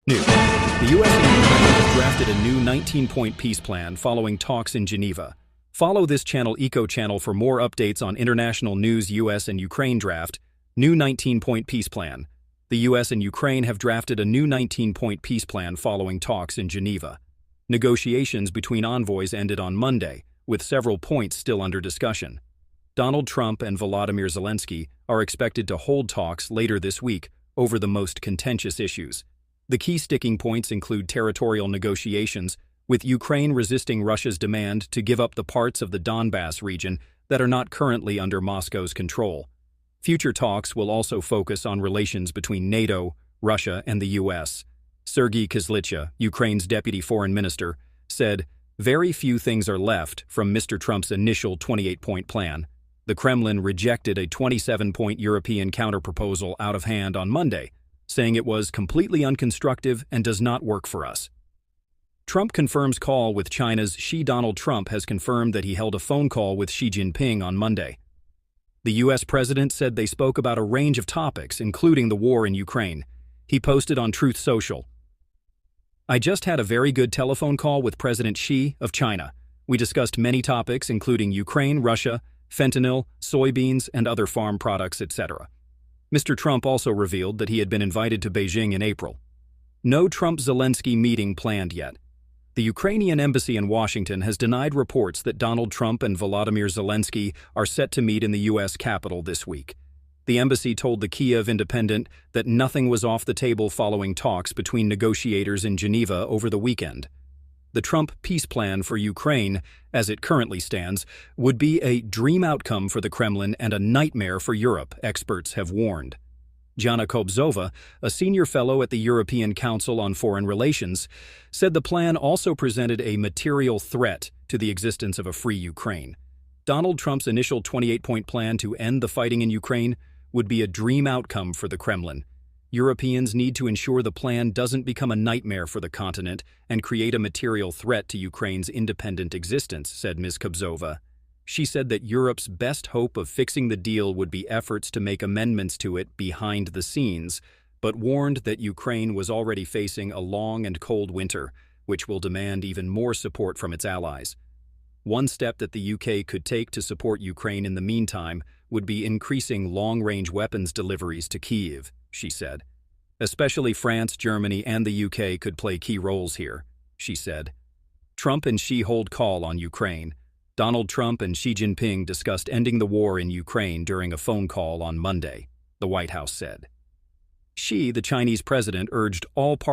News. The U.S. and Ukraine have drafted a new 19-point peace plan following talks in Geneva. Follow this channel Eco Channel for more updates on international news. U.S. and Ukraine draft new 19-point peace plan. The U.S. and Ukraine have drafted a new 19-point peace plan following talks in Geneva. Negotiations between envoys ended on Monday, with several points still under discussion. Donald Trump and Volodymyr Zelensky are expected to hold talks later this week over the most contentious issues. The key sticking points include territorial negotiations, with Ukraine resisting Russia's demand to give up the parts of the Donbas region that are not currently under Moscow's control. Future talks will also focus on relations between NATO, Russia, and the U.S. Sergiy Kyslytsya, Ukraine's deputy foreign minister, said, "Very few things are left from Mr. Trump's initial 28-point plan." The Kremlin rejected a 27-point European counterproposal out of hand on Monday, saying it was completely unconstructive and does not work for us. Trump confirms call with China's Xi. Donald Trump has confirmed that he held a phone call with Xi Jinping on Monday. The U.S. president said they spoke about a range of topics, including the war in Ukraine. He posted on Truth Social, "I just had a very good telephone call with President Xi of China. We discussed many topics, including Ukraine, Russia, fentanyl, soybeans, and other farm products, etc." Mr. Trump also revealed that he had been invited to Beijing in April. No Trump-Zelensky meeting planned yet. The Ukrainian embassy in Washington has denied reports that Donald Trump and Volodymyr Zelensky are set to meet in the U.S. Capitol this week. The embassy told the Kyiv Independent that nothing was off the table following talks between negotiators in Geneva over the weekend. The Trump peace plan for Ukraine, as it currently stands, would be a dream outcome for the Kremlin and a nightmare for Europe, experts have warned. Jana Kobzova, a senior fellow at the European Council on Foreign Relations, said the plan also presented a material threat to the existence of a free Ukraine. Donald Trump's initial 28-point plan to end the fighting in Ukraine would be a dream outcome for the Kremlin. Europeans need to ensure the plan doesn't become a nightmare for the continent and create a material threat to Ukraine's independent existence, said Ms. Kobzova. She said that Europe's best hope of fixing the deal would be efforts to make amendments to it behind the scenes, but warned that Ukraine was already facing a long and cold winter, which will demand even more support from its allies. One step that the UK could take to support Ukraine in the meantime would be increasing long-range weapons deliveries to Kyiv, she said. Especially France, Germany, and the UK could play key roles here, she said. Trump and Xi hold call on Ukraine. Donald Trump and Xi Jinping discussed ending the war in Ukraine during a phone call on Monday, the White House said. Xi, the Chinese president, urged all parties